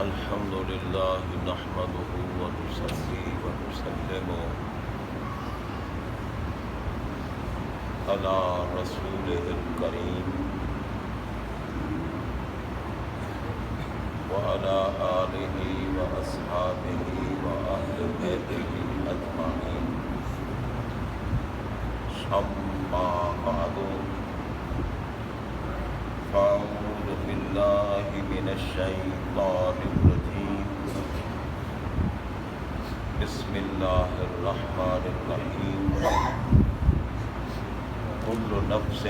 الحمد لله نحمده ونصلي ونسلم على رسوله الكريم وعلى آله وأصحابه وأهل بيته أجمعين. أما بعد فأعوذ بالله من الشيطان الرجيم. بسم الله الرحمن الرحيم. كل نفس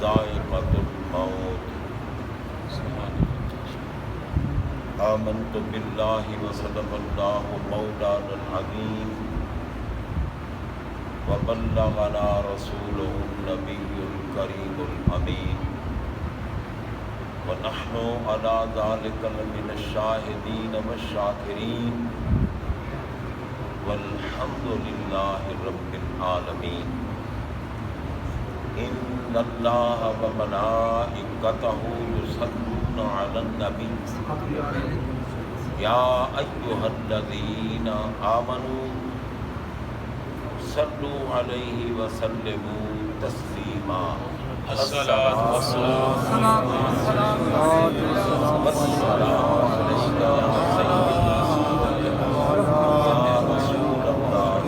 ذائقة الموت. آمنت بالله وصدق الله مولانا العظيم وبلغنا رسوله النبي الكريم الأمين ونحن على ذلك لمن الشاهدين والشاكرين والحمد لله رب العالمين. إن الله وملائكته يصلون على النبي يا أيها الذين آمنوا صلوا عليه وسلموا تسليما. الصلاة والسلام عليك يا سيدي يا رسول الله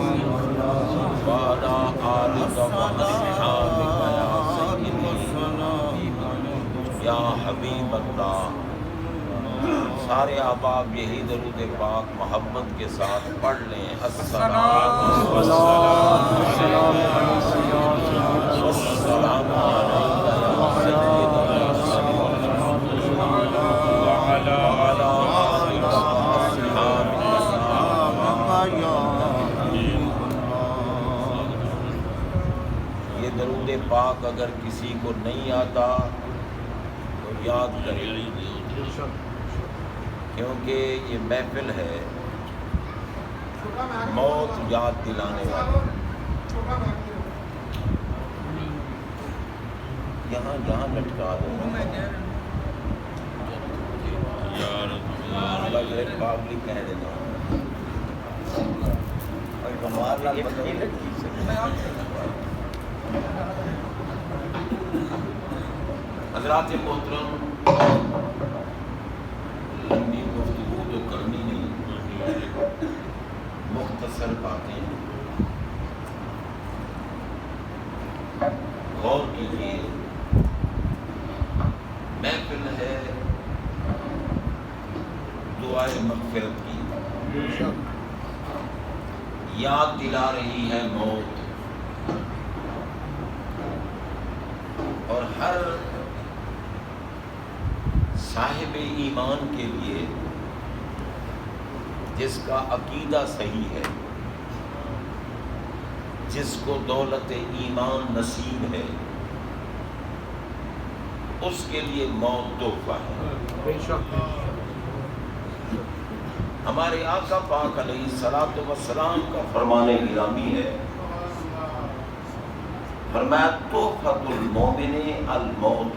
وعلى آلك وأصحابك يا سيدي یا حبیب اللہ. سارے احباب یہی درود پاک محبت کے ساتھ پڑھ لیں. السلام یہ درود پاک اگر کسی کو نہیں آتا تو یاد کریں، کیونکہ یہ محفل ہے موت یاد دلانے والی. یہاں جہاں لٹکا دو پابلی کہہ دینا. حضرات محترم، لمبی گفتگو تو کرنی نہیں، مختصر باتیں. غور کیجیے، محفل ہے دعائے مغفرت کی، یاد دلا رہی ہے موت، اور ہر صاحب ایمان کے لیے جس کا عقیدہ صحیح ہے، جس کو دولت ایمان نصیب ہے، اس کے لیے موت تحفہ ہے. ہمارے آقا پاک علیہ الصلوۃ والسلام کا فرمان گرامی ہے، فرمایا تحفۃ المومن الموت.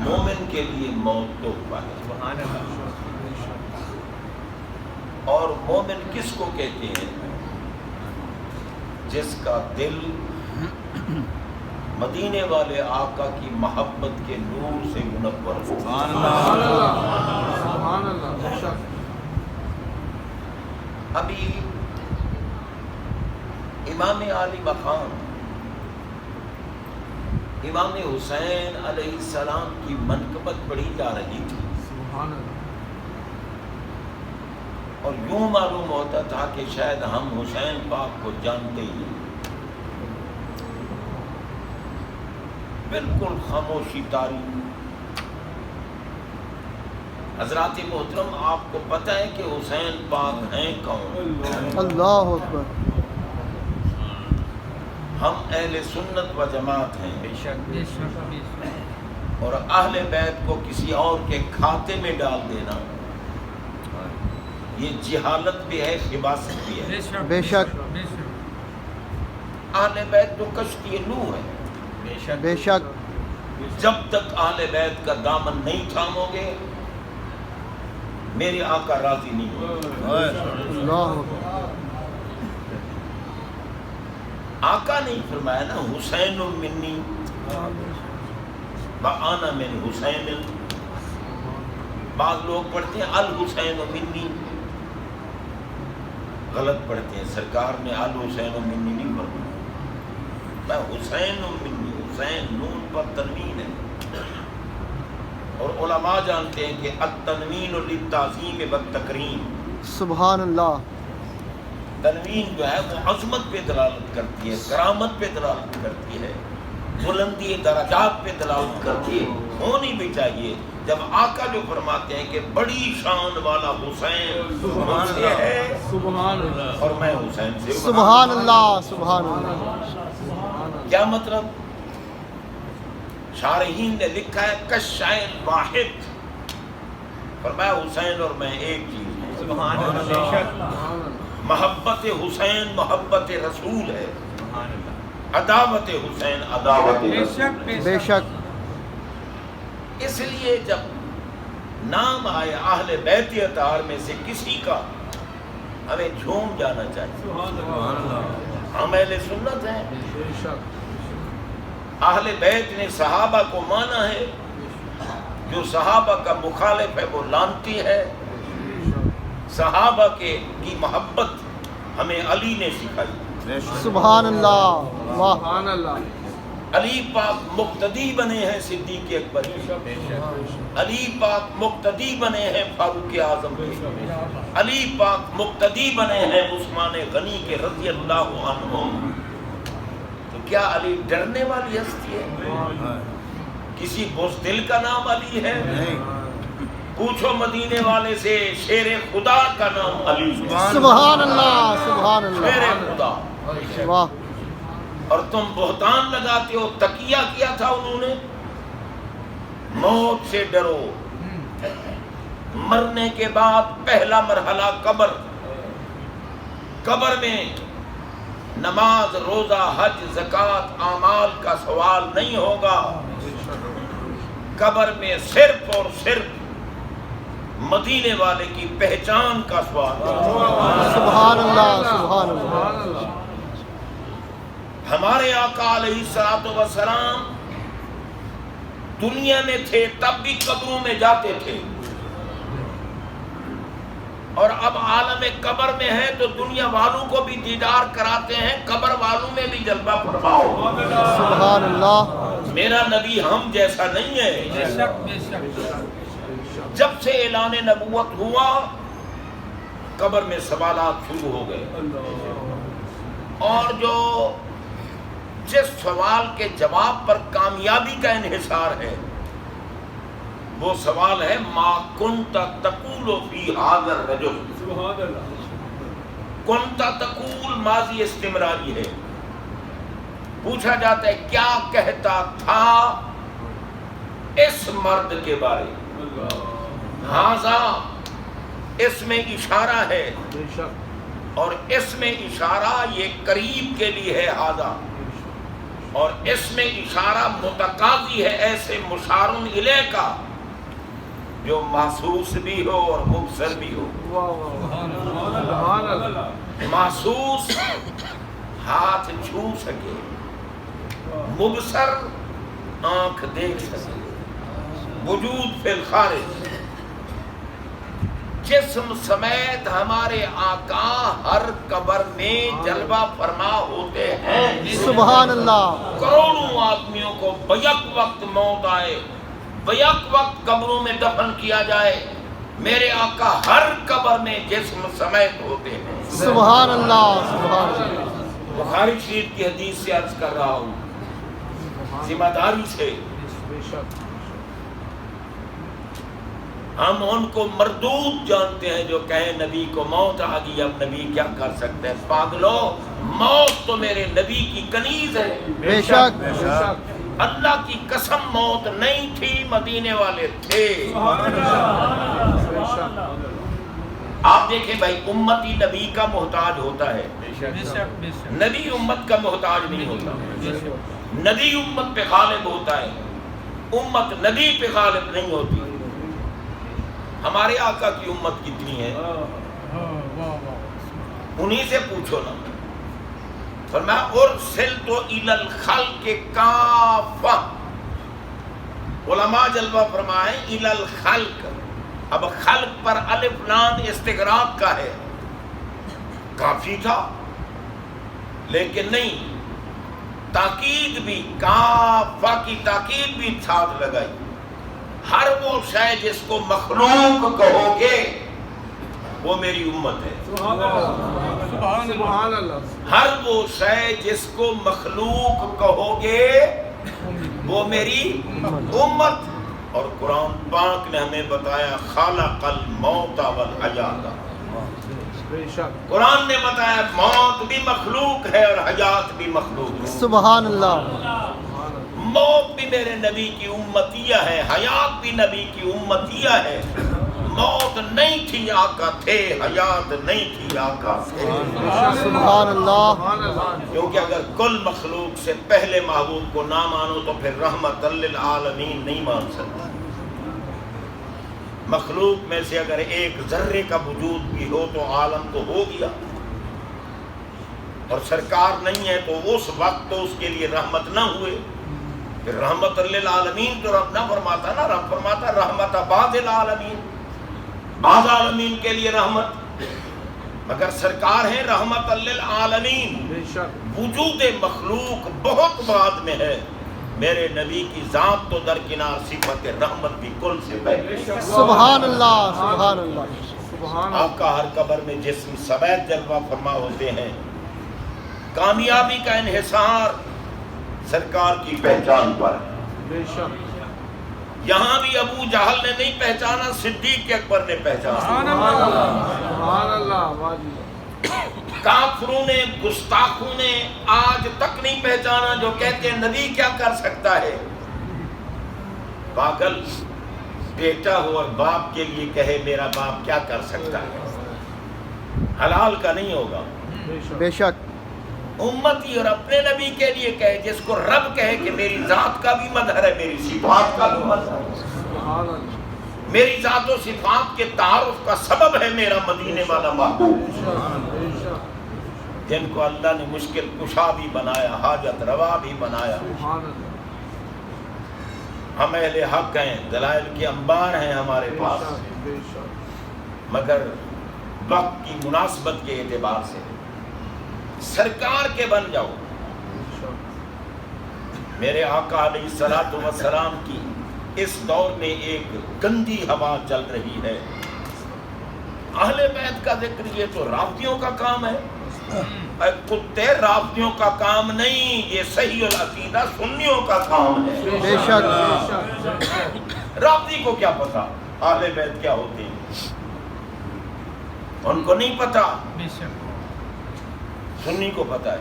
مومن کے لیے موت تحفہ ہے. اور مومن کس کو کہتے ہیں؟ جس کا دل مدینے والے آقا کی محبت کے نور سے منور ہو. ابھی امام عالی مقام امام حسین علیہ السلام کی منقبت پڑھی جا رہی تھی، اور یوں معلوم ہوتا تھا کہ شاید ہم حسین پاک کو جانتے ہی نہیں. بالکل خاموشی طاری. حضرات محترم، آپ کو پتہ ہے کہ حسین پاک ہیں کون؟ اللہ اکبر. ہم اہل سنت و جماعت ہیں، اور اہل بیت کو کسی اور کے کھاتے میں ڈال دینا یہ جہالت بھی ہے، خباثت بھی ہے. بے شک اہل بیت تو کشتی نوح ہے، بے شک. جب تک اہل بیت کا دامن نہیں تھامو گے میرے آقا راضی نہیں ہوگا۔ اللہ اکبر۔ آقا نہیں فرمایا نا حسین منی وَأَنَا مِنْ حسین۔ بعض لوگ پڑھتے ہیں الحسین منی، غلط پڑھتے ہیں، سرکار نے الحسین منی نہیں پڑھا، میں حسین منی، حسین نون پر تنوین ہے، اور علماء جانتے ہیں کہ التنوین للتعظیم والتکریم، سبحان اللہ۔ تنوین جو ہے وہ عظمت پہ دلالت کرتی ہے، کرامت پہ دلالت کرتی ہے، بلندی درجات پہ دلالت کرتی ہے، ہونی بھی چاہیے۔ جب آقا جو فرماتے ہیں کہ بڑی شان والا حسین مجھ سے ہے اور میں حسین سے، سبحان اللہ، سبحان اللہ۔ کیا مطلب؟ شارحین نے لکھا ہے کشائن واحد، فرمایا حسین اور میں ایک چیز ہوں۔ سبحان اللہ۔ محبت حسین محبت رسول ہے، عداوت حسین عداوت رسول۔ بے شک۔ اس لیے جب نام آئے اہل بیت اطہار میں سے کسی کا ہمیں جھوم جانا چاہیے، ہم اہل سنت ہیں، اہل بیت نے صحابہ کو مانا ہے، جو صحابہ کا مخالف ہے وہ لعنتی ہے۔ صحابہ کی محبت ہمیں علی نے سکھائی، سبحان اللہ، واہ۔ علی پاک مقتدی بنے ہیں صدیق اکبر کے، علی پاک مقتدی بنے ہیں فاروق اعظم کے، علی پاک مقتدی بنے ہیں عثمان غنی کے رضی اللہ عنہم۔ تو کیا علی ڈرنے والی ہستی ہے؟ کسی بزدل کا نام علی ہے؟ پوچھو مدینے والے سے، شیر خدا کا نام علی ہے، سبحان اللہ، سبحان شیر اللہ، خدا۔ واہ۔ اور تم بہتان لگاتے ہو، تقیہ کیا تھا انہوں نے، موت سے ڈرو، مرنے کے بعد پہلا مرحلہ قبر، قبر میں نماز روزہ حج زکوٰۃ اعمال کا سوال نہیں ہوگا، قبر میں صرف اور صرف مدینے والے کی پہچان کا سوال ہوگا۔ سبحان اللہ، سبحان اللہ۔ ہمارے آقا علیہ الصلوۃ والسلام دنیا میں تھے تب بھی قبروں میں جاتے تھے، اور اب عالم قبر میں ہے تو دنیا والوں کو بھی دیدار کراتے ہیں، قبر والوں میں بھی جلوہ فرماؤ۔ سبحان اللہ۔ میرا نبی ہم جیسا نہیں ہے۔ جب سے اعلان نبوت ہوا قبر میں سوالات شروع ہو گئے، اور جو جس سوال کے جواب پر کامیابی کا انحصار ہے وہ سوال ہے ما کنت تقول فی ھذا الرجل۔ کنت تقول ماضی استمراری ہے، پوچھا جاتا ہے کیا کہتا تھا اس مرد کے بارے میں؟ ھذا اس میں اشارہ ہے، اور اس میں اشارہ یہ قریب کے لیے ہے ھذا، اور اس میں اشارہ متقاضی ہے ایسے مشار الیہ کا جو محسوس بھی ہو اور مبصر بھی ہو۔ محسوس ہاتھ چھو سکے، مبصر آنکھ دیکھ سکے، وجود فی الخارج۔ جسم سمیت ہمارے آقا ہر قبر میں جلوہ فرما ہوتے ہیں۔ سبحان اللہ۔ کروڑوں آدمیوں کو بیک وقت موت آئے، بیک وقت قبروں میں دفن کیا جائے، میرے آقا ہر قبر میں جسم سمیت ہوتے ہیں۔ سبحان اللہ، سبحان اللہ۔ بخاری شریف کی حدیث سے عرض کر رہا ہوں، ذمہ داری سے ہم ان کو مردود جانتے ہیں جو کہیں نبی کو موت آ گئی، اب نبی کیا کر سکتے ہیں؟ پاگلو، موت تو میرے نبی کی کنیز ہے۔ بے شک۔ اللہ کی قسم موت نہیں تھی، مدینے والے تھے۔ آپ دیکھیں بھائی، امتی نبی کا محتاج ہوتا ہے، نبی امت کا محتاج نہیں ہوتا، نبی امت پہ غالب ہوتا ہے۔ امت نبی پہ غالب نہیں ہوتی. ہمارے آقا کی امت کتنی ہے؟ انہی سے پوچھو نا. فرمایا ارسلت الی الخلق کافہ. علماء جلوہ فرمائیں الی الخلق. اب خلق پر الف لام استغراق کا ہے. کافی تھا لیکن نہیں، تاکید بھی، کافہ کی تاکید بھی ساتھ لگائی. ہر وہ شے جس کو مخلوق کہو گے وہ میری امت ہے. سبحان اللہ. ہر وہ شے جس کو مخلوق کہو گے وہ میری امت. اور قرآن پاک نے ہمیں بتایا خالق الموت والحیات. قرآن نے بتایا موت بھی مخلوق ہے اور حیات بھی مخلوق ہے. سبحان اللہ. موت بھی میرے نبی کی امتیہ ہے، حیات بھی نبی کی امتیہ ہے. موت نہیں تھی آقا تھے، حیات نہیں تھی آقا تھے. سبحان اللہ. کیونکہ اگر کل مخلوق سے پہلے محبوب کو نہ مانو تو پھر رحمت للعالمین نہیں مان سکتا. مخلوق میں سے اگر ایک ذرے کا وجود بھی ہو تو عالم تو ہو گیا، اور سرکار نہیں ہے تو اس وقت تو اس کے لیے رحمت نہ ہوئے. پھر رحمت للعالمین تو رب نہ فرماتا نا، رب فرماتا رحمت بعض العالمین، بعض عالمین کے لیے رحمت. مگر سرکار ہے رحمت للعالمین. وجود مخلوق بہت بعد میں ہے. میرے نبی کی ذات تو درکنار، صفت رحمت بھی کل سے پہلے. سبحان اللہ. سبحان اللہ. آقا ہر قبر میں جسم سوید جلوہ فرما ہوتے ہیں. کامیابی کا انحصار سرکار کی پہچان پر. یہاں بھی ابو جہل نے نہیں پہچانا، صدیق اکبر نے پہچانا. کافروں نے، گستاخوں نے آج تک نہیں پہچانا جو کہتے ہیں نبی کیا کر سکتا ہے. پاگل بیٹا ہو اور باپ کے لیے کہے میرا باپ کیا کر سکتا ہے، حلال کا نہیں ہوگا. بے شک. امتی اور اپنے نبی کے لیے کہے، جس کو رب کہے کہ میری ذات کا بھی مظہر ہے، میری صفات کا بھی مظہر ہے، میری ذات و صفات کے تعارف کا سبب ہے میرا مدینے والا محبوب، جن کو اللہ نے مشکل کشا بھی بنایا، حاجت روا بھی بنایا. ہم اہل حق ہیں، دلائل کے انبار ہیں ہمارے پاس، مگر وقت کی مناسبت کے اعتبار سے سرکار کے بن جاؤ. میرے آقا علیہ الصلوۃ والسلام کی اس دور میں ایک گندی ہوا چل رہی ہے. اہل بیت کا ذکر یہ تو رافضیوں کا کام ہے. کتے رافضیوں کا کام نہیں، یہ صحیح العقیدہ سنیوں کا کام ہے. بے شک. رافضی کو کیا پتا اہل بیت کیا ہوتے ہیں، ان کو نہیں پتا، سنی کو پتا ہے.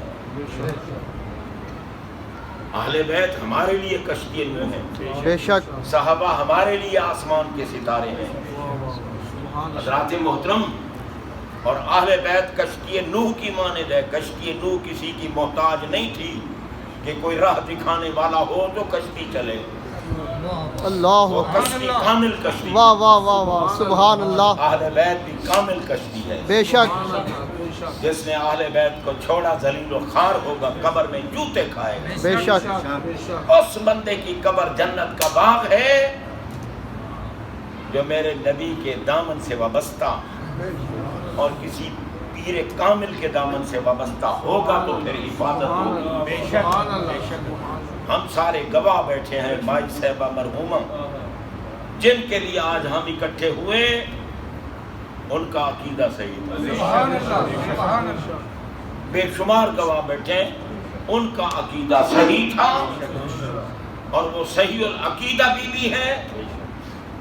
اہل بیت ہمارے لیے کشتی نوح ہیں، بے شک. صحابہ ہمارے لیے آسمان کے ستارے ہیں. حضرات محترم، اور اہل بیت کشتی نوح کی مانند ہے. کشتی نوح کسی کی محتاج نہیں تھی کہ کوئی راہ دکھانے والا ہو تو کشتی چلے. اللہ وہ کشتی کامل کشتی. واہ واہ واہ واہ. سبحان اللہ. اہل بیت بھی کامل کشتی ہے. بے شک. جس نے اہل بیت کو چھوڑا ذلیل و خوار ہوگا، قبر میں جوتے کھائے گا. بے شک. اس بندے کی قبر جنت کا باغ ہے جو میرے نبی کے دامن سے وابستہ اور کسی پیر کامل کے دامن سے وابستہ ہوگا تو پھر حفاظت ہوگی. بے شک. ہم سارے گواہ بیٹھے ہیں، مائی صاحبہ مرحومہ جن کے لیے آج ہم اکٹھے ہوئے، ان کا عقیدہ صحیح تھا. بے شمار گواہ بیٹھے، ان کا عقیدہ صحیح تھا، اور وہ صحیح العقیدہ بھی ہے.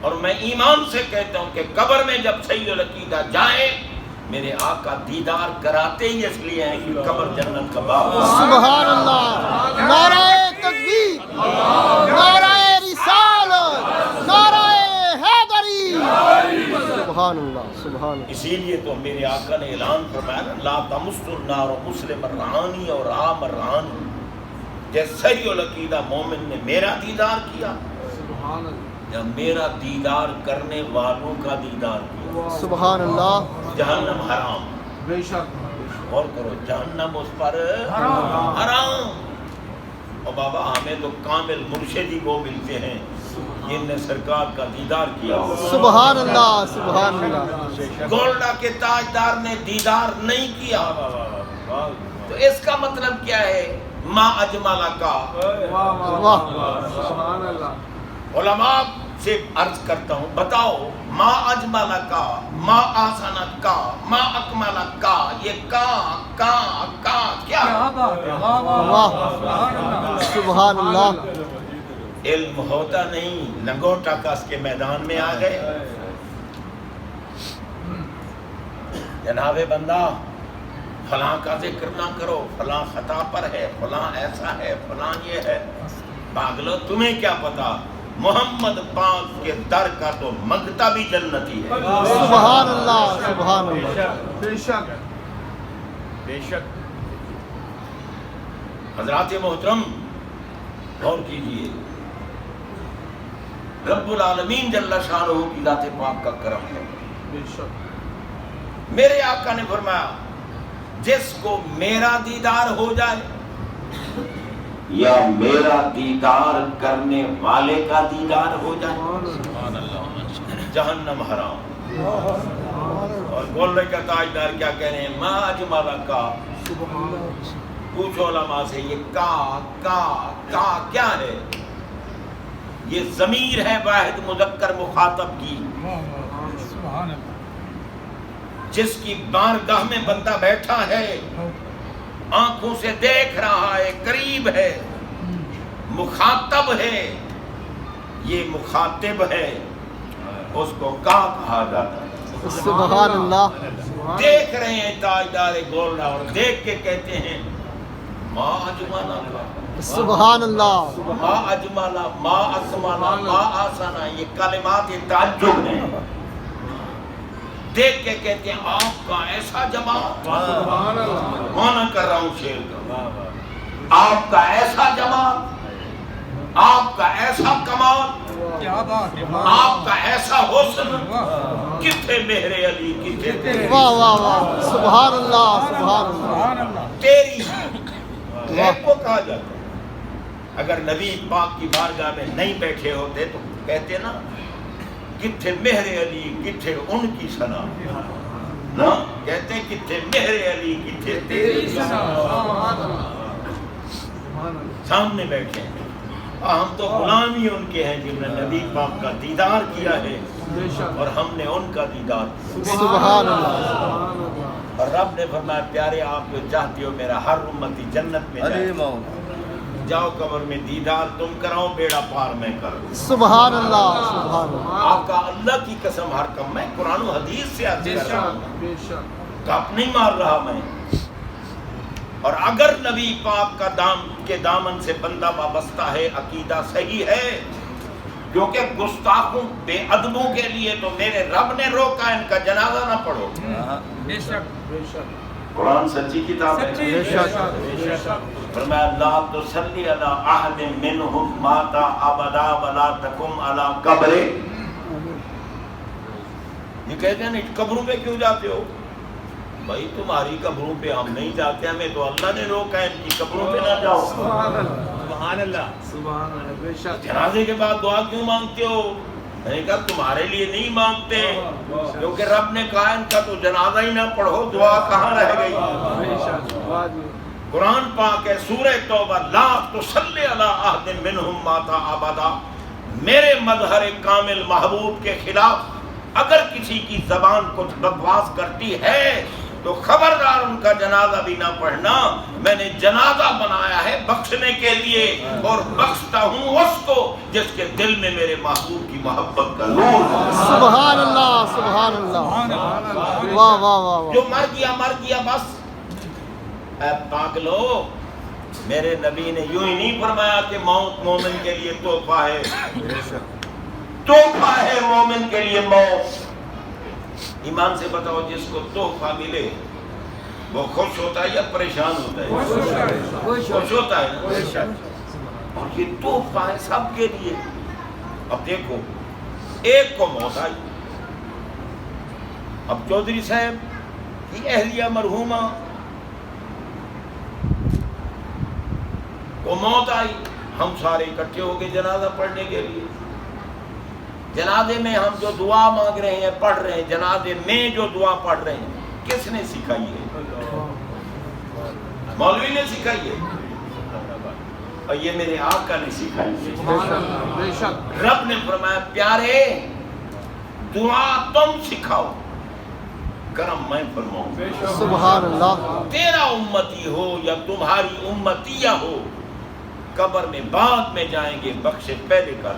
اور میں ایمان سے کہتا ہوں کہ قبر میں جب صحیح العقیدہ جائے، میرے آقا دیدار کراتے ہی اس لیے ہیں کہ قبر جنت کا باغ. سبحان اللہ. نعرہ تکبیر، نعرہ رسالت، نعرہ حیدری. سبحان اللہ. سبحان اللہ. اسی لیے تو میرے آقا نے اعلان فرمایا لا تمس النار مسلم الرعانی اور عام الرعانی. جیسے صحیح العقیدہ مومن نے میرا دیدار کیا یا میرا دیدار کرنے والوں کا دیدار کیا. سبحان اللہ. جہنم حرام. بے شک. اور کرو جہنم اس پر حرام. اور بابا ہمیں تو کامل مرشد ہی وہ ملتے ہیں جن نے سرکار کا دیدار کیا. سبحان اللہ. سبحان اللہ. گولڈا کے تاجدار نے دیدار نہیں کیا تو اس کا مطلب کیا ہے؟ ما اجمل کا. واہ. سبحان اللہ. علماء سے عرض کرتا ہوں بتاؤ ما اجمل کا، ما آسن کا، ما اکمل کا، یہ کا کیا؟ واہ. سبحان اللہ. علم ہوتا نہیں لنگوٹا کس کے میدان میں آ گئے. جناب بندہ فلاں کا ذکر نہ کرو، فلاں خطا پر ہے، فلاں ایسا ہے، فلاں یہ ہے. پاگلو تمہیں کیا پتا محمد پاک کے در کا تو منگتا بھی جنتی ہے. سبحان اللہ. سبحان اللہ. بے شک. بے شک. حضرات محترم غور کیجئے، رب العالمین جل شانہ کی ذات پاک کا کرم ہے. بے شک. میرے آقا نے فرمایا جس کو میرا دیدار ہو جائے یا میرا دیدار کرنے والے کا دیدار ہو جائے جہنم حرام. اور گولڈے کا تاجدار کیا کہہ رہے ہیں؟ ما اجمل کا. پوچھو علماء سے یہ کا کیا ہے؟ یہ ضمیر ہے واحد مذکر مخاطب کی جس کی بارگاہ میں بندہ بیٹھا ہے، آنکھوں سے دیکھ رہا ہے، قریب ہے، مخاطب ہے. یہ مخاطب ہے اس کو کا کہا جاتا ہے. سبحان اللہ. دیکھ رہے ہیں تاجدار گولڈا اور دیکھ کے کہتے ہیں ما اجمالا کا. سبحان اللہ. ما اجمالا، ما اکمالا، ما آسانا، یہ کلمات تعجب ہیں. دیکھ کے کہتے ہیں آپ کا ایسا جمال. مانا کر رہا ہوں شعر کا. آپ کا ایسا جمال، آپ کا ایسا کمال، آپ کا ایسا حسن، کتنے مہر علی، کتنے واہ واہ واہ. سبحان اللہ. سبحان اللہ. تیری ہے کو کہا جاتا ہے. اگر نبی پاک کی بارگاہ میں نہیں بیٹھے ہوتے تو کہتے نا کتنے مہر علی، کتنے ان کی ثنا. نا کہتے ہیں کتنے مہر علی، کتنے تیری ثنا. سامنے بیٹھے ہیں. ہم تو غلام ہی ان کے ہیں جنہوں نے نبی پاک کا دیدار کیا ہے اور ہم نے ان کا دیدار کیا. سبحان اللہ. اور رب نے فرمایا پیارے آپ جو چاہتے ہو میرا ہر امتی جنت میں جائے، جاؤ قبر میں دیدار تم کراؤ، بیڑا پار میں کروں. سبحان اللہ. سبحان اللہ. آقا اللہ کی قسم ہر کم میں قرآن و حدیث سے عرض کر رہا ہوں، بے شک. کپ نہیں مار رہا میں. اور اگر نبی پاک کا دامن سے بندہ وابستہ ہے، عقیدہ صحیح ہے، کیونکہ گستاخوں بے ادبوں کے لیے تو میرے رب نے روکا ان کا جنازہ نہ پڑھو. بے شک. بے شک. قرآن سچی کتاب ہے. بے شک. بے شک. فرمایا لا تصلی علی احد منہم مات ابدا ولا تقم علی قبر. یہ کہتے ہیں قبروں پہ کیوں جاتے ہو؟ بھائی تمہاری قبروں پہ ہم نہیں جاتے، ہمیں تو اللہ نے روکا ہے ان کی قبروں پہ نہ جاؤ. سبحان اللہ. سبحان اللہ. بے شک. جنازے کے بعد دعا کیوں مانگتے ہو؟ میں نے کہا تمہارے لیے نہیں مانگتے کیونکہ رب نے کہا ان کا تو جنازہ ہی نہ پڑھو، دعا کہاں رہ گئی؟ بے شک. قرآن پاک ہے سورہ توبہ لا تصلی علی احد منہم مات ابدا. میرے مظہر کامل محبوب کے خلاف اگر کسی کی زبان کچھ بکواس کرتی ہے تو خبردار ان کا جنازہ بھی نہ پڑھنا. میں نے جنازہ بنایا ہے بخشنے کے لیے اور بخشتا ہوں اس کو جس کے دل میں میرے محبوب کی محبت کا نور ہے. سبحان اللہ. سبحان اللہ. واہ واہ واہ. جو مر گیا بس. اے پاگلو میرے نبی نے یوں ہی نہیں فرمایا کہ موت مومن کے لیے تحفہ ہے. تحفہ ہے مومن کے لیے موت. ایمان سے بتاؤ جس کو تحفہ ملے وہ خوش ہوتا ہے یا پریشان ہوتا ہے؟ خوش ہوتا ہے. اور یہ تحفہ ہے سب کے لیے. اب دیکھو ایک کو موت آئی، اب چودھری صاحب کی اہلیہ مرحومہ کو موت آئی، ہم سارے اکٹھے ہو گئے جنازہ پڑھنے کے لیے۔ جنازے میں ہم جو دعا مانگ رہے ہیں، پڑھ رہے ہیں، جنازے میں جو دعا پڑھ رہے ہیں کس نے سکھائی ہے؟ مولوی نے سکھائی ہے، اور یہ میرے آقا نے سکھائی ہے۔ رب نے فرمایا پیارے دعا تم سکھاؤ، کرم میں فرماؤں۔ سبحان اللہ۔ تیرا امتی ہو یا تمہاری امتیہ ہو، قبر میں بعد میں جائیں گے، بخشش پہلے کر۔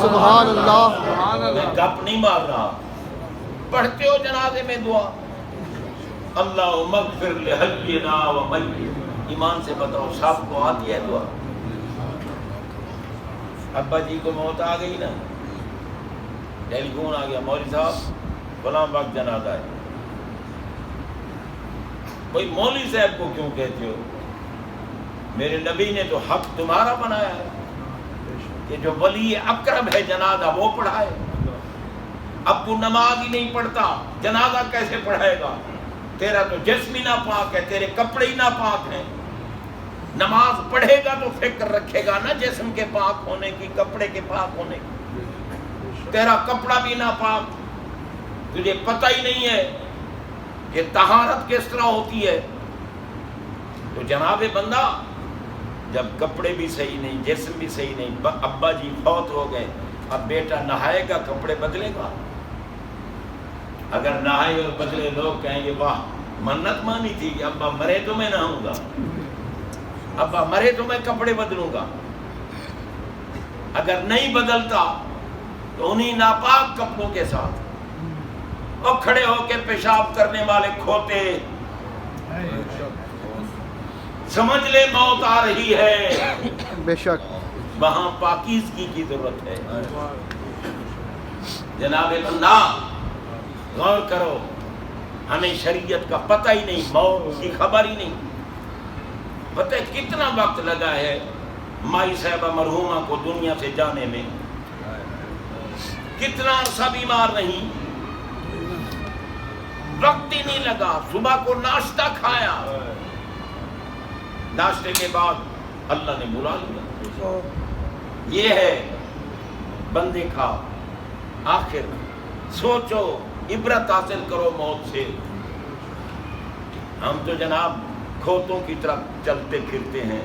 سبحان اللہ۔ میں گپ نہیں مار رہا، پڑھتے ہو جنازے میں دعا، اللہم اغفر لحینا و میت، ایمان سے بتاؤ سب کو آتی ہے دعا؟ ابا جی کو موت آ گئی نا، ٹیلی فون آ گیا، مولوی صاحب فلاں وقت جنازہ ہے۔ بھئی مولوی صاحب کو کیوں کہتے ہو؟ میرے نبی نے تو حق تمہارا بنایا ہے کہ جو ولی اقرب ہے جنازہ وہ پڑھائے۔ اب تو نماز ہی نہیں پڑھتا، جنازہ کیسے پڑھائے گا؟ تیرا تو جسم ہی ناپاک ہے، تیرے کپڑے ہی ناپاک ہیں۔ نماز پڑھے گا تو فکر رکھے گا نا جسم کے پاک ہونے کی، کپڑے کے پاک ہونے کی۔ تیرا کپڑا بھی ناپاک، تجھے پتہ ہی نہیں ہے کہ طہارت کس طرح ہوتی ہے۔ تو جناب بندہ جب کپڑے بھی صحیح نہیں، جسم بھی صحیح نہیں، ابا جی فوت ہو گئے، اب بیٹا نہائے گا کپڑے بدلے گا؟ اگر نہائے اور بدلے لوگ کہیں گے واہ منت مانی تھی کہ ابا مرے تو میں نہاؤں گا، ابا مرے تو میں کپڑے بدلوں گا۔ اگر نہیں بدلتا تو انہی ناپاک کپڑوں کے ساتھ اور کھڑے ہو کے پیشاب کرنے والے کھوتے، سمجھ لے موت آ رہی ہے، بے شک وہاں پاکیزگی کی ضرورت ہے۔ جناب بندہ غور کرو، ہمیں شریعت کا پتہ ہی نہیں، موت کی خبر ہی نہیں۔ پتہ ہے کتنا وقت لگا ہے مائی صاحبہ مرحومہ کو دنیا سے جانے میں؟ کتنا عرصہ بیمار نہیں، وقت ہی نہیں لگا۔ صبح کو ناشتہ کھایا، ناشتے کے بعد اللہ نے بلا لیا۔ یہ ہے بندے کا آخر۔ سوچو، عبرت حاصل کرو موت سے۔ ہم تو جناب کھوتوں کی طرف چلتے پھرتے ہیں،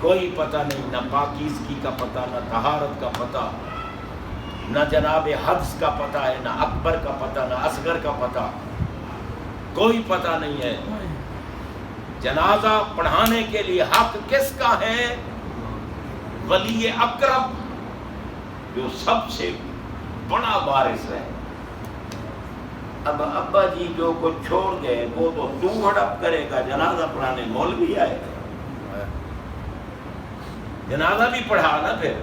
کوئی پتہ نہیں، نہ پاکیزگی کا پتہ، نہ طہارت کا پتہ، نہ جناب حدث کا پتہ ہے، نہ اکبر کا پتہ، نہ اصغر کا پتہ، کوئی پتہ نہیں ہے۔ جنازہ پڑھانے کے لیے حق کس کا ہے؟ ولی اقرب، جو سب سے بڑا وارث ہے۔ اب ابا جی جو کو چھوڑ گئے وہ تو ہڑپ کرے گا، جنازہ پڑھانے مولوی آئے گا، جنازہ بھی پڑھا نا۔ پھر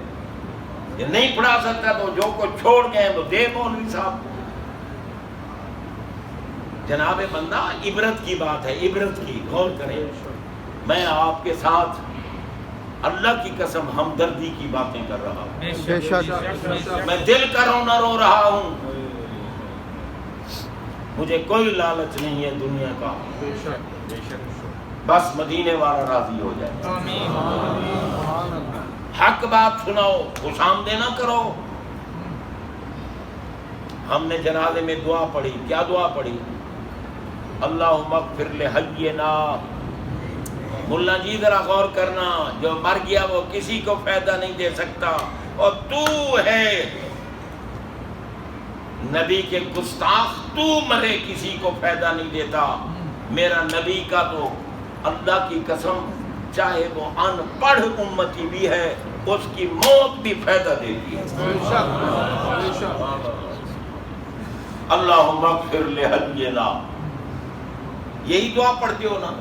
یہ نہیں پڑھا سکتا تو جو کو چھوڑ گئے وہ دے مولوی صاحب۔ جناب بندہ عبرت کی بات ہے، عبرت کی، غور کریں۔ میں آپ کے ساتھ اللہ کی قسم ہمدردی کی باتیں کر رہا ہوں، بے شک میں دل کا رونا رو رہا ہوں۔ مجھے کوئی لالچ نہیں ہے دنیا کا، بس مدینے والا راضی ہو جائے۔ حق بات سناؤ، خوش آمدید نہ کرو۔ ہم نے جنازے میں دعا پڑھی، کیا دعا پڑھی؟ اللہم اغفر لحینا۔ ملا جی ذرا غور کرنا، جو مر گیا وہ کسی کو فائدہ نہیں دے سکتا، اور تو ہے نبی کے گستاخ، تو مرے کسی کو فائدہ نہیں دیتا۔ میرا نبی کا تو اللہ کی قسم چاہے وہ ان پڑھ امتی بھی ہے، اس کی موت بھی فائدہ دیتی ہے۔ اللہم اغفر لحینا، یہی دعا پڑھتے ہو نا؟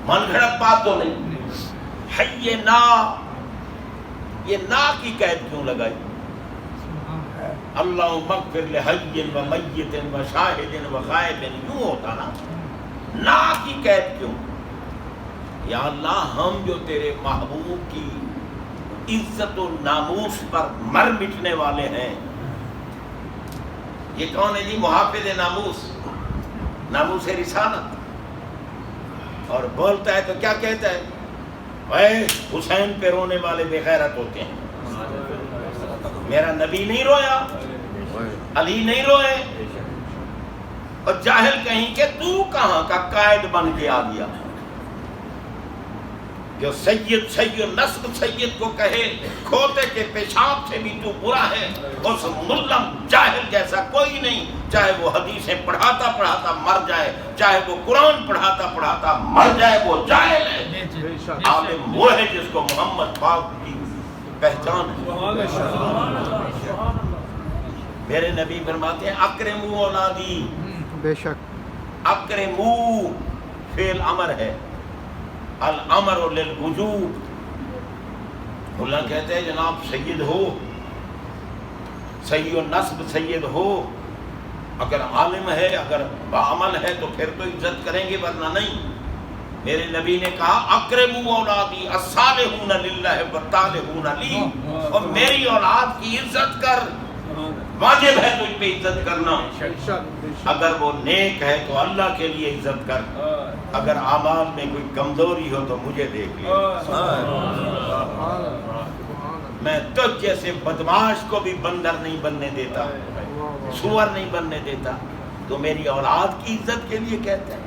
من گھڑت بات تو نہیں۔ حینا، یہ نا کی قید کیوں لگائی؟ اللہم اغفر لحی و میت و شاہد و غائب، یوں ہوتا نا، نا کی قید کیوں؟ یا اللہ، ہم جو تیرے محبوب کی عزت و ناموس پر مر مٹنے والے ہیں. یہ کون ہے جی؟ محافظ ناموس، ناموس رسالت. اور بولتا ہے تو کیا کہتا ہے؟ اے حسین پہ رونے والے بے غیرت ہوتے ہیں. میرا نبی نہیں رویا، علی نہیں روئے. اور جاہل کہیں کہ تو کہاں کا قائد بن کے آ گیا جو سید نسل سید کو کہے کھوتے کے پیشاب سے بھی تو برا ہے. اس ملم جاہل جیسا کوئی نہیں، چاہے وہ حدیثیں پڑھاتا پڑھاتا مر جائے، چاہے وہ قرآن پڑھاتا پڑھاتا مر جائے، وہ جاہل ہے. عالم وہ ہے جس کو محمد پاک کی پہچان ہے. میرے نبی فرماتے ہیں اکرموا اولادی. بے شک اکرموا فعل امر ہے، الامر للوجوب. اللہ کہتے ہیں جناب سید ہو، سید النسب سید ہو، اگر عالم ہے اگر بعمل ہے تو پھر تو عزت کریں گے ورنہ نہیں. میرے نبی نے کہا اکرموا اولادی الصالحون للہ والطالحون لی. اور میری اولاد کی عزت کر، واجب ہے تجھ پہ عزت کرنا. اگر وہ نیک ہے تو اللہ کے لیے عزت کر، اگر اعمال میں کوئی کمزوری ہو تو مجھے دیکھ لے. میں تجھ جیسے بدماش کو بھی بندر نہیں بننے دیتا، سور نہیں بننے دیتا. تو میری اولاد کی عزت کے لیے کہتے ہیں.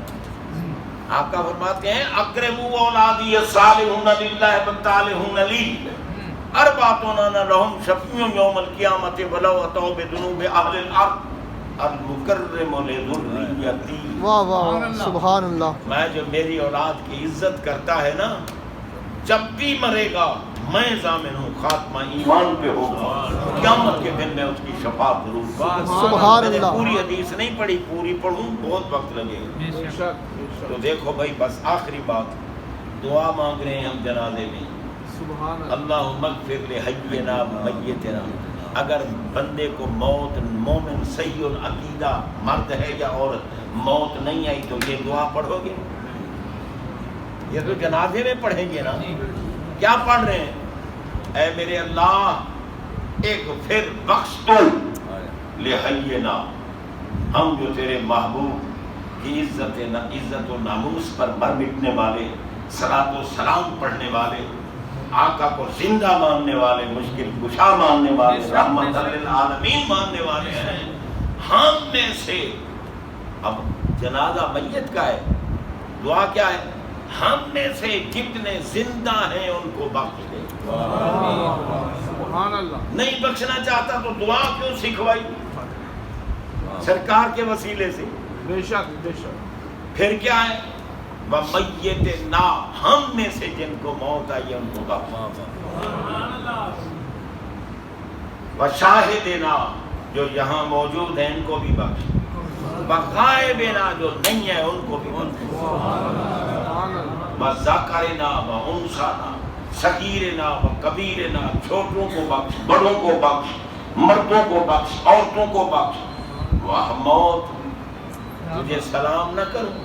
آقا فرماتے ہیں اکرموا اولادی الصالحون للہ والطالحون لی اربعۃ انا لهم شفیع یوم القیامۃ ولو اتوا بذنوب اہل الارض المکرم لذریتی. واہ واہ سبحان اللہ. میں جو میری اولاد کی عزت کرتا ہے نا، جب بھی مرے گا میں ضامن ہوں خاتمہ ایمان پہ ہوگا، قیامت کے دن میں اس کی شفاعت ضرور کروں. سبحان میں نے اللہ. پوری حدیث نہیں پڑھی، پوری پڑھوں بہت وقت لگے گا. تو دیکھو بھائی بس آخری بات، دعا مانگ رہے ہیں ہم جنازے میں. اللہم اغفر لحینا میتنا. اگر بندے کو موت، مومن صحیح العقیدہ مرد ہے یا عورت، موت نہیں آئی تو یہ دعا پڑھو گے؟ یہ تو جنازے میں پڑھیں گے نا. کیا پڑھ رہے ہیں؟ اے میرے اللہ اغفر بخش تو لحینا، ہم جو تیرے محبوب کی عزت و ناموس پر مر مٹنے والے، صلاۃ و سلام پڑھنے والے، آقا کو زندہ ماننے والے، مشکل کشا ماننے والے، رحمت للعالمین ماننے والے ہیں، ہم میں سے. اب جنازہ میت کا ہے، دعا کیا ہے؟ ہم میں سے جتنے زندہ ہیں ان کو بخش دے. نہیں بخشنا چاہتا تو دعا کیوں سکھوائی سرکار کے وسیلے سے؟ بے شک بے شک. پھر کیا ہے؟ وَمَيِّتِنَا، ہم میں سے جن کو موت آئی ہے ان کو بخش. وَشَاهِدِنَا، جو یہاں موجود ہیں ان کو بھی بخش. وَغَائِبِنَا، جو نہیں ہے ان کو بھی بخش. وَذَكَرِنَا وَأُنثَانَا، صغیرنا وکبیرنا، چھوٹوں کو بخش، بڑوں کو بخش، مردوں کو بخش، عورتوں کو بخش. واہ موت، تجھے سلام نہ کروں؟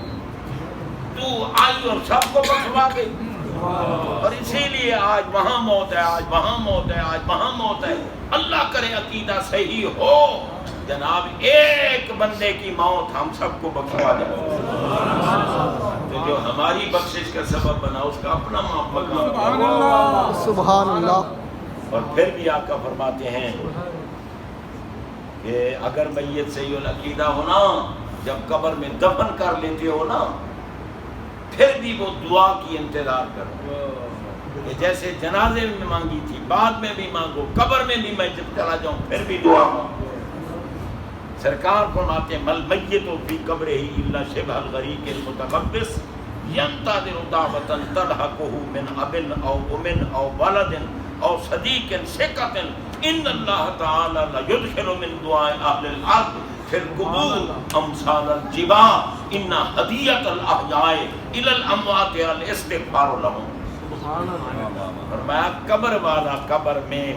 تو آئی اور سب کو بخشوا گئی. اور اسی لیے آج وہاں موت ہے، آج وہاں موت ہے، آج وہاں موت ہے. اللہ کرے عقیدہ صحیح ہو جناب، ایک بندے کی موت ہم سب کو بخشوا دے. تو جو ہماری بخشش کا سبب بنا اس کا اپنا مقام. سبحان اللہ. اور پھر بھی آقا فرماتے ہیں کہ اگر میت صحیح العقیدہ ہونا، جب قبر میں دفن کر لیتے ہو نا، پھر بھی وہ دعا کی انتظار کرو. کہ جیسے جنازے میں مانگی تھی، بعد میں بھی مانگو، قبر میں بھی میں جب چلا جاؤں پھر بھی دعا مانگو. سرکار فرماتے ہیں مل میت فی قبرہ الا شبہ الغریق المتقبس ینتظر دعوة تلحقہ من اب او ام او ولد او صدیق ثقۃ ان اللہ تعالی لیدخل من دعاء اہل الارض فی القبور امثال الجبال ان ہدیۃ الاحیاء الی الاموات الاستغفار لهم. فرمایا قبر والا قبر میں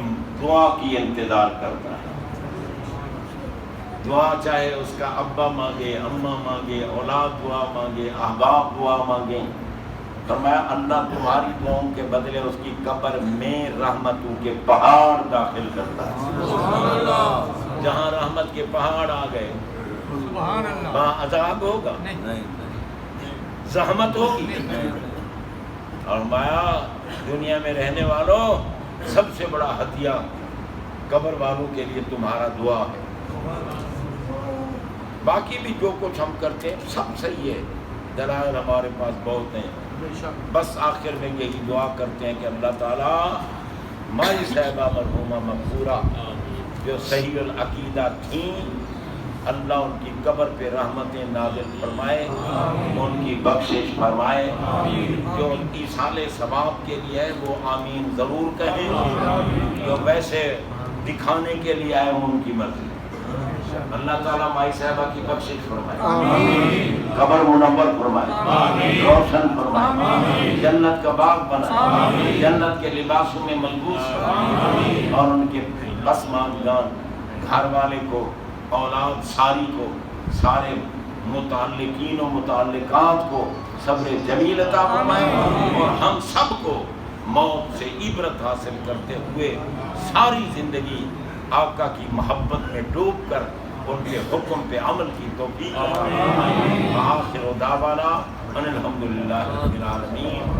دعا کی انتظار کرتا ہے. دعا چاہے اس کا ابا مانگے، اماں مانگے، اولاد دعا مانگے، احباب دعا مانگے، فرمایا اللہ تمہاری دعاؤں کے بدلے اس کی قبر میں رحمتوں کے پہاڑ داخل کرتا ہے. جہاں رحمت کے پہاڑ آ گئے وہاں عذاب ہوگا, زحمت ہوگی. اور مایا دنیا میں رہنے والوں سب سے بڑا ہتھیار قبر والوں کے لیے تمہارا دعا ہے. باقی بھی جو کچھ ہم کرتے ہیں سب صحیح ہے, دلائل ہمارے پاس بہت ہیں. بس آخر میں یہی دعا کرتے ہیں کہ اللہ تعالیٰ مائی صاحبہ مرحومہ مغفورہ جو صحیح العقیدہ تھیں, اللہ ان کی قبر پہ رحمتیں نازل فرمائے, ان کی بخشش فرمائے. جو ایصال ثواب کے لیے ہے وہ آمین ضرور کہیں, جو ویسے دکھانے کے لیے آئے ان کی مرضی. اللہ تعالیٰ مائی صاحبہ کی بخشش فرمائے, قبر منور فرمائے, روشن فرمائے, جنت کا باغ بنائے, جنت کے لباسوں میں ملبوس فرمائے, اور ان کے پسماندگان گھر والے کو, اولاد ساری کو, سارے متعلقین و متعلقات کو صبر جمیل عطا فرمائے, اور ہم سب کو موت سے عبرت حاصل کرتے ہوئے ساری زندگی آقا کی محبت میں ڈوب کر ان کے حکم پہ عمل کی توفیق عطا فرمائے. وآخر دعوانا ان الحمدللہ رب العالمین.